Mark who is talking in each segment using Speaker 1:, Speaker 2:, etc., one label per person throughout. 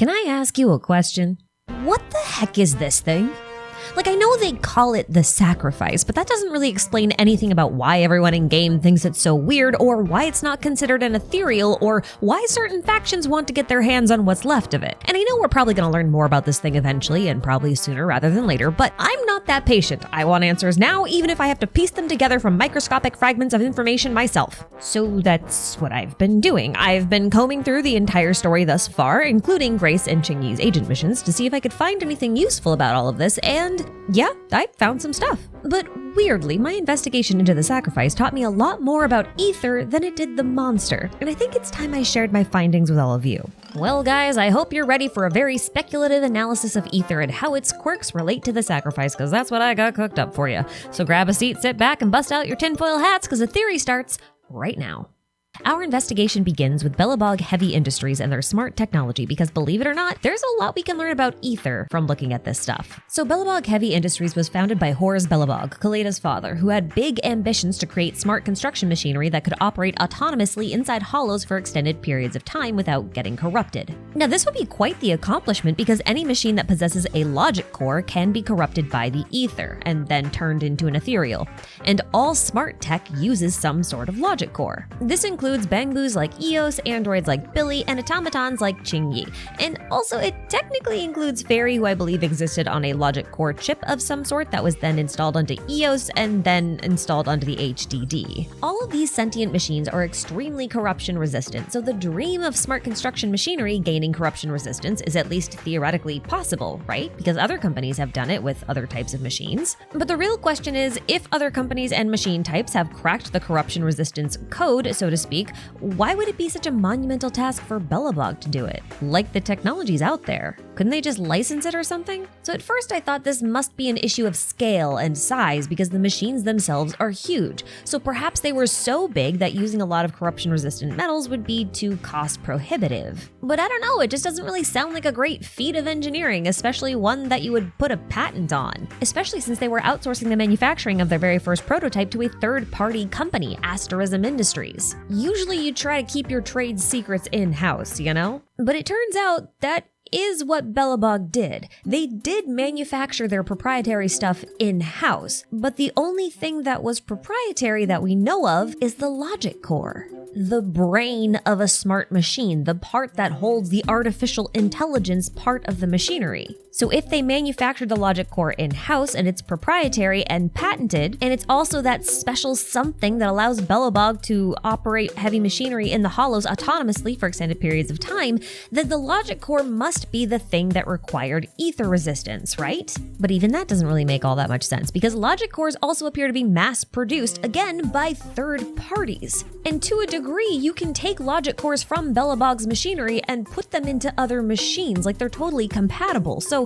Speaker 1: Can I ask you a question? What the heck is this thing? Like, I know they call it the sacrifice, but that doesn't really explain anything about why everyone in-game thinks it's so weird, or why it's not considered an ethereal, or why certain factions want to get their hands on what's left of it. And I know we're probably going to learn more about this thing eventually, and probably sooner rather than later, but I'm not that patient. I want answers now, even if I have to piece them together from microscopic fragments of information myself. So that's what I've been doing. I've been combing through the entire story thus far, including Grace and Qingyi's agent missions, to see if I could find anything useful about all of this, and yeah, I found some stuff. But weirdly, my investigation into the sacrifice taught me a lot more about Ether than it did the monster, and I think it's time I shared my findings with all of you. Well guys, I hope you're ready for a very speculative analysis of Ether and how its quirks relate to the sacrifice, because that's what I got cooked up for you. So grab a seat, sit back, and bust out your tinfoil hats, because the theory starts right now. Our investigation begins with Belobog Heavy Industries and their smart technology because, believe it or not, there's a lot we can learn about Ether from looking at this stuff. So Belobog Heavy Industries was founded by Horus Belobog, Kaleda's father, who had big ambitions to create smart construction machinery that could operate autonomously inside hollows for extended periods of time without getting corrupted. Now, this would be quite the accomplishment because any machine that possesses a logic core can be corrupted by the Ether and then turned into an ethereal. And all smart tech uses some sort of logic core. This includes Bangbus like Eos, androids like Billy, and automatons like Qingyi. And also, it technically includes Fairy, who I believe existed on a logic core chip of some sort that was then installed onto Eos and then installed onto the HDD. All of these sentient machines are extremely corruption resistant, so the dream of smart construction machinery gaining corruption resistance is at least theoretically possible, right? Because other companies have done it with other types of machines. But the real question is, if other companies and machine types have cracked the corruption resistance code, so to speak, why would it be such a monumental task for Belobog to do it? Like, the technology's out there. Couldn't they just license it or something? So at first I thought this must be an issue of scale and size because the machines themselves are huge. So perhaps they were so big that using a lot of corruption-resistant metals would be too cost prohibitive. But I don't know, it just doesn't really sound like a great feat of engineering, especially one that you would put a patent on. Especially since they were outsourcing the manufacturing of their very first prototype to a third-party company, Asterism Industries. Usually you try to keep your trade secrets in-house, you know? But it turns out that is what Belobog did. They did manufacture their proprietary stuff in-house, but the only thing that was proprietary that we know of is the logic core. The brain of a smart machine, the part that holds the artificial intelligence part of the machinery. So if they manufactured the logic core in-house and it's proprietary and patented, and it's also that special something that allows Belobog to operate heavy machinery in the hollows autonomously for extended periods of time, then the logic core must be the thing that required ether resistance, right? But even that doesn't really make all that much sense because logic cores also appear to be mass-produced, again, by third parties. And to a degree, you can take logic cores from Belobog's machinery and put them into other machines, like they're totally compatible. So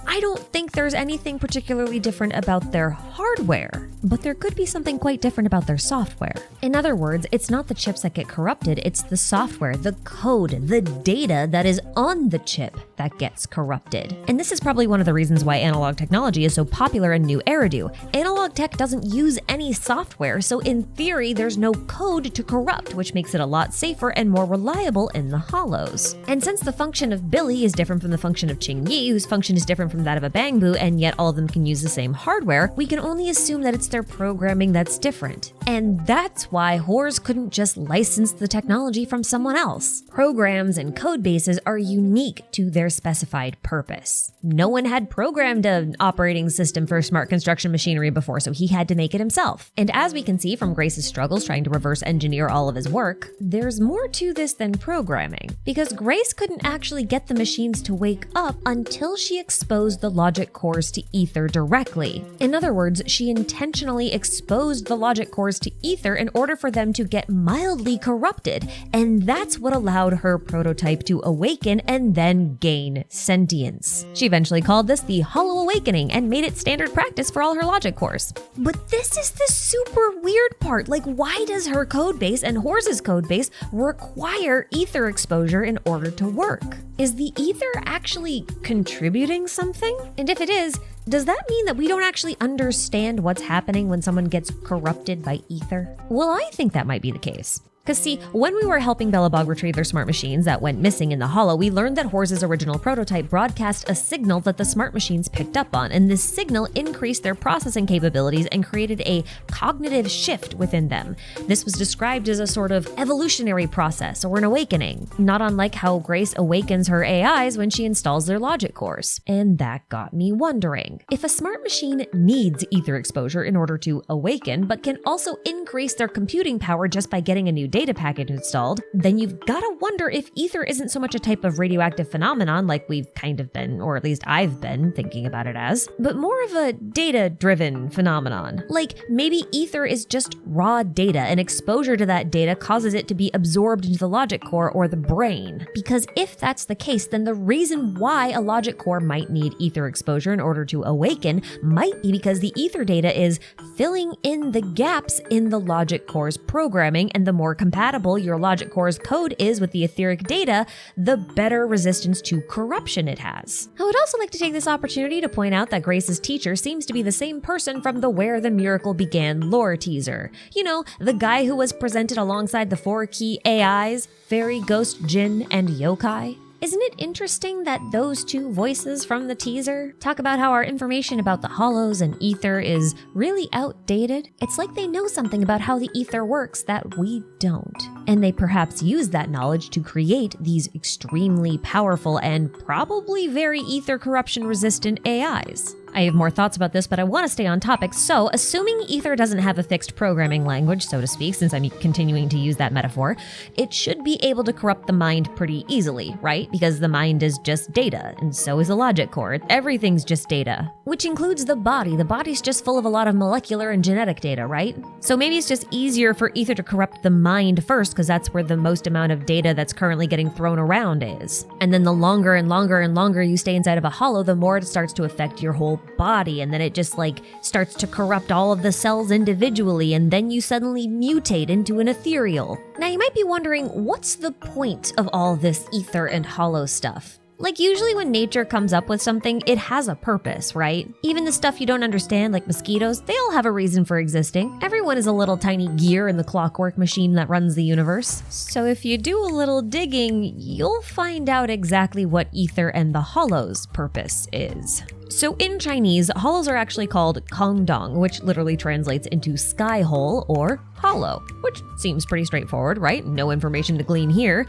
Speaker 1: I don't think there's anything particularly different about their hardware, but there could be something quite different about their software. In other words, it's not the chips that get corrupted, it's the software, the code, the data that is on the chip that gets corrupted. And this is probably one of the reasons why analog technology is so popular in New Eridu. Analog tech doesn't use any software, so in theory, there's no code to corrupt, which makes it a lot safer and more reliable in the hollows. And since the function of Billy is different from the function of Qingyi, whose function is different from that of a Bangbu, and yet all of them can use the same hardware, we can only assume that it's their programming that's different. And that's why Horus couldn't just license the technology from someone else. Programs and code bases are unique to their specified purpose. No one had programmed an operating system for smart construction machinery before, so he had to make it himself. And as we can see from Grace's struggles trying to reverse engineer all of his work, there's more to this than programming, because Grace couldn't actually get the machines to wake up until she exposed the logic cores to ether directly. In other words, she intentionally exposed the logic cores to ether in order for them to get mildly corrupted, and that's what allowed her prototype to awaken and then gain sentience. She eventually called this the Hollow Awakening and made it standard practice for all her logic cores. But this is the super weird part. Like, why does her codebase and Horus's codebase require ether exposure in order to work? Is the ether actually contributing something? And if it is, does that mean that we don't actually understand what's happening when someone gets corrupted by ether? Well, I think that might be the case. Because see, when we were helping Bellabog retrieve their smart machines that went missing in the Hollow, we learned that Horse's original prototype broadcast a signal that the smart machines picked up on, and this signal increased their processing capabilities and created a cognitive shift within them. This was described as a sort of evolutionary process or an awakening, not unlike how Grace awakens her AIs when she installs their logic cores. And that got me wondering, if a smart machine needs ether exposure in order to awaken, but can also increase their computing power just by getting a new data package installed, then you've got to wonder if ether isn't so much a type of radioactive phenomenon like we've kind of been, or at least I've been thinking about it as, but more of a data-driven phenomenon. Like maybe ether is just raw data, and exposure to that data causes it to be absorbed into the logic core or the brain. Because if that's the case, then the reason why a logic core might need ether exposure in order to awaken might be because the ether data is filling in the gaps in the logic core's programming, and the more compatible your logic core's code is with the etheric data, the better resistance to corruption it has. I would also like to take this opportunity to point out that Grace's teacher seems to be the same person from the Where the Miracle Began lore teaser. You know, the guy who was presented alongside the 4 key AIs, Fairy, Ghost, Jinn, and Yokai. Isn't it interesting that those 2 voices from the teaser talk about how our information about the hollows and ether is really outdated? It's like they know something about how the ether works that we don't. And they perhaps use that knowledge to create these extremely powerful and probably very ether corruption resistant AIs. I have more thoughts about this, but I want to stay on topic. So, assuming ether doesn't have a fixed programming language, so to speak, since I'm continuing to use that metaphor, it should be able to corrupt the mind pretty easily, right? Because the mind is just data, and so is the logic core. Everything's just data, which includes the body. The body's just full of a lot of molecular and genetic data, right? So maybe it's just easier for ether to corrupt the mind first, because that's where the most amount of data that's currently getting thrown around is. And then the longer and longer and longer you stay inside of a hollow, the more it starts to affect your whole body, and then it just starts to corrupt all of the cells individually, and then you suddenly mutate into an ethereal. Now you might be wondering, what's the point of all this ether and hollow stuff? Usually when nature comes up with something, it has a purpose, right? Even the stuff you don't understand, like mosquitoes, they all have a reason for existing. Everyone is a little tiny gear in the clockwork machine that runs the universe. So if you do a little digging, you'll find out exactly what ether and the hollow's purpose is. So in Chinese, hollows are actually called Kongdong, which literally translates into sky hole or hollow, which seems pretty straightforward, right? No information to glean here.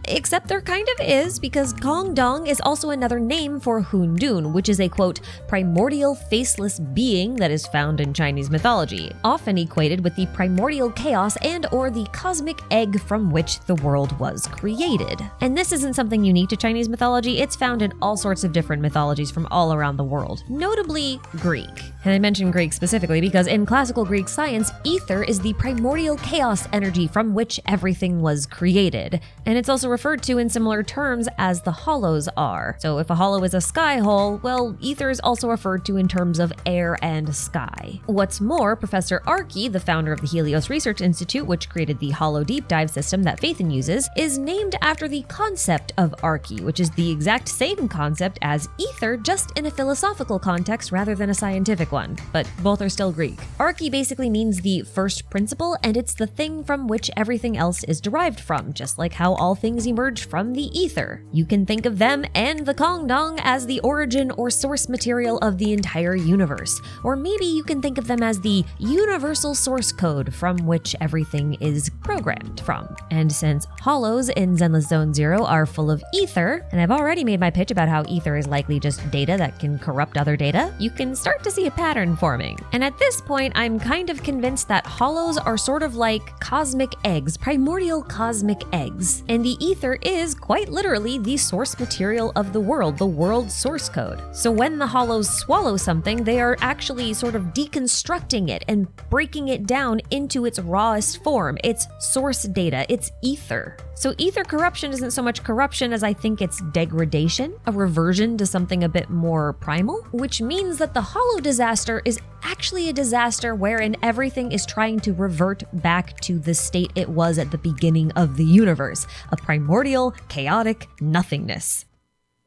Speaker 1: Except there kind of is, because Kongdong is also another name for Hundun, which is a, quote, primordial faceless being that is found in Chinese mythology, often equated with the primordial chaos and or the cosmic egg from which the world was created. And this isn't something unique to Chinese mythology, it's found in all sorts of different mythologies from all around the world, notably Greek. And I mention Greek specifically because in classical Greek science, ether is the primordial chaos energy from which everything was created. And it's also referred to in similar terms as the hollows are. So if a hollow is a sky hole, well, ether is also referred to in terms of air and sky. What's more, Professor Archie, the founder of the Helios Research Institute, which created the hollow deep dive system that Phaethon uses, is named after the concept of Archie, which is the exact same concept as ether, just in a philosophical context rather than a scientific one, but both are still Greek. Archie basically means the first principle, and it's the thing from which everything else is derived from, just like how all things emerge from the ether. You can think of them and the Kongdong as the origin or source material of the entire universe, or maybe you can think of them as the universal source code from which everything is programmed from. And since hollows in Zenless Zone 0 are full of ether, and I've already made my pitch about how ether is likely just data that can corrupt other data, you can start to see a pattern forming. And at this point, I'm kind of convinced that hollows are sort of like cosmic eggs, primordial cosmic eggs, and the ether is quite literally the source material of the world's source code. So when the hollows swallow something, they are actually sort of deconstructing it and breaking it down into its rawest form, its source data, its ether. So ether corruption isn't so much corruption as I think it's degradation, a reversion to something a bit more primal, which means that the hollow disaster is actually a disaster wherein everything is trying to revert back to the state it was at the beginning of the universe, a primordial, chaotic nothingness.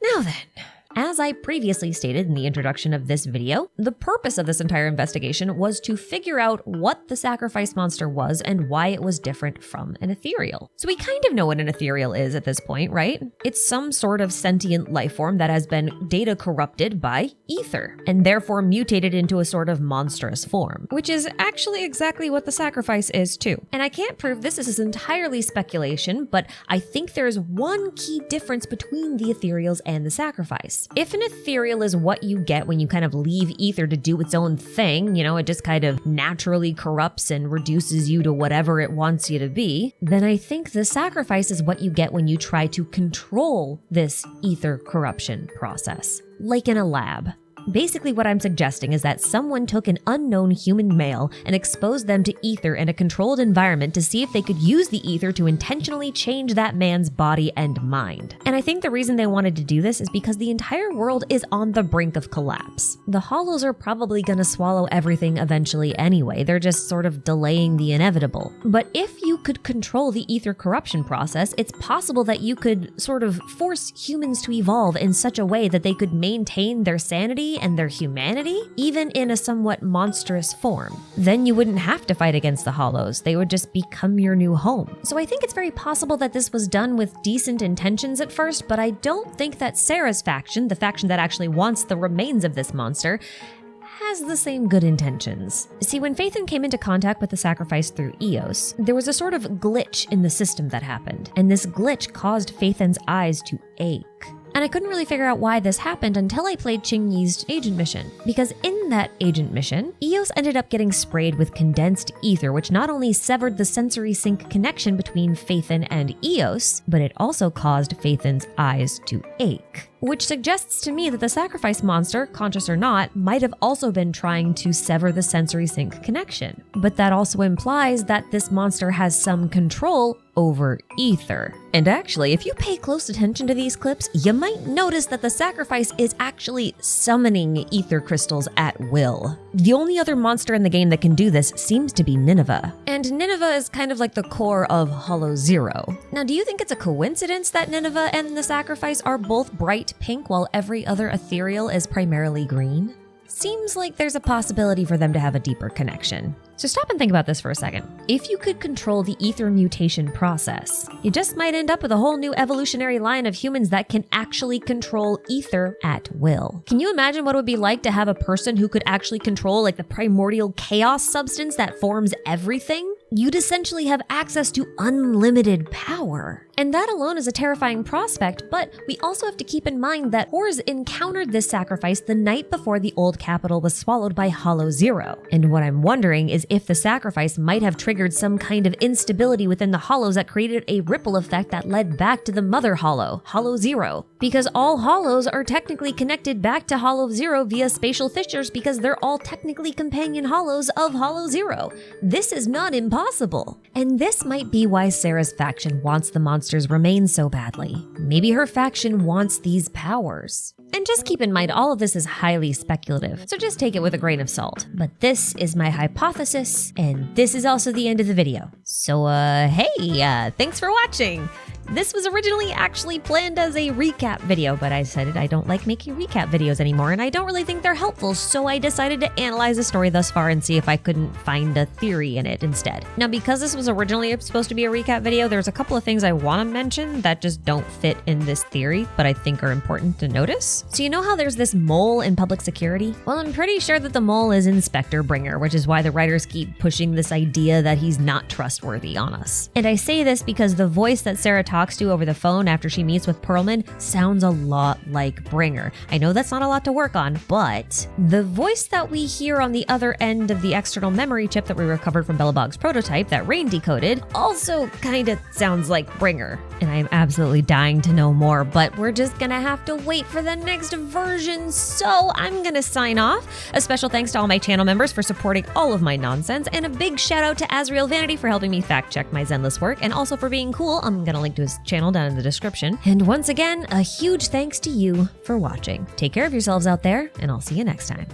Speaker 1: Now then, As I previously stated in the introduction of this video, the purpose of this entire investigation was to figure out what the sacrifice monster was and why it was different from an ethereal. So we kind of know what an ethereal is at this point, right? It's some sort of sentient life form that has been data corrupted by ether, and therefore mutated into a sort of monstrous form, which is actually exactly what the sacrifice is too. And I can't prove this is entirely speculation, but I think there's one key difference between the ethereals and the sacrifice. If an ethereal is what you get when you kind of leave ether to do its own thing, it just kind of naturally corrupts and reduces you to whatever it wants you to be, then I think the sacrifice is what you get when you try to control this ether corruption process, like in a lab. Basically, what I'm suggesting is that someone took an unknown human male and exposed them to ether in a controlled environment to see if they could use the ether to intentionally change that man's body and mind. And I think the reason they wanted to do this is because the entire world is on the brink of collapse. The hollows are probably going to swallow everything eventually anyway. They're just sort of delaying the inevitable. But if you could control the ether corruption process, it's possible that you could sort of force humans to evolve in such a way that they could maintain their sanity and their humanity, even in a somewhat monstrous form. Then you wouldn't have to fight against the hollows. They would just become your new home. So I think it's very possible that this was done with decent intentions at first, but I don't think that Sarah's faction, the faction that actually wants the remains of this monster, has the same good intentions. See, when Phaethon came into contact with the sacrifice through Eos, there was a sort of glitch in the system that happened, and this glitch caused Phaethon's eyes to ache. And I couldn't really figure out why this happened until I played Qingyi's agent mission. Because in that agent mission, Eos ended up getting sprayed with condensed ether, which not only severed the sensory sync connection between Phaethon and Eos, but it also caused Phaethon's eyes to ache. Which suggests to me that the sacrifice monster, conscious or not, might have also been trying to sever the sensory sync connection. But that also implies that this monster has some control over ether. And actually, if you pay close attention to these clips, you might notice that the sacrifice is actually summoning ether crystals at will. The only other monster in the game that can do this seems to be Nineveh. And Nineveh is kind of like the core of Hollow Zero. Now, do you think it's a coincidence that Nineveh and the sacrifice are both bright pink while every other ethereal is primarily green? Seems like there's a possibility for them to have a deeper connection. So stop and think about this for a second. If you could control the ether mutation process, you just might end up with a whole new evolutionary line of humans that can actually control ether at will. Can you imagine what it would be like to have a person who could actually control like the primordial chaos substance that forms everything? You'd essentially have access to unlimited power. And that alone is a terrifying prospect, but we also have to keep in mind that Horus encountered this sacrifice the night before the old capital was swallowed by Hollow Zero. And what I'm wondering is if the sacrifice might have triggered some kind of instability within the hollows that created a ripple effect that led back to the mother hollow, Hollow Zero. Because all hollows are technically connected back to Hollow Zero via spatial fissures because they're all technically companion hollows of Hollow Zero. This is not impossible. And this might be why Sarah's faction wants the monster's remains so badly. Maybe her faction wants these powers. And just keep in mind, all of this is highly speculative, so just take it with a grain of salt. But this is my hypothesis, and this is also the end of the video. So, thanks for watching! This was originally actually planned as a recap video, but I decided I don't like making recap videos anymore, and I don't really think they're helpful, so I decided to analyze the story thus far and see if I couldn't find a theory in it instead. Now, because this was originally supposed to be a recap video, there's a couple of things I want to mention that just don't fit in this theory, but I think are important to notice. So you know how there's this mole in public security? Well, I'm pretty sure that the mole is Inspector Bringer, which is why the writers keep pushing this idea that he's not trustworthy on us. And I say this because the voice that Sarah talks to over the phone after she meets with Perlman sounds a lot like Bringer. I know that's not a lot to work on, but the voice that we hear on the other end of the external memory chip that we recovered from Bellabog's prototype that Rain decoded also kind of sounds like Bringer. And I am absolutely dying to know more, but we're just gonna have to wait for the next version, so I'm gonna sign off. A special thanks to all my channel members for supporting all of my nonsense, and a big shout out to Azrael Vanity for helping me fact check my Zenless work, and also for being cool. I'm gonna link to his channel down in the description. And once again, a huge thanks to you for watching. Take care of yourselves out there, and I'll see you next time.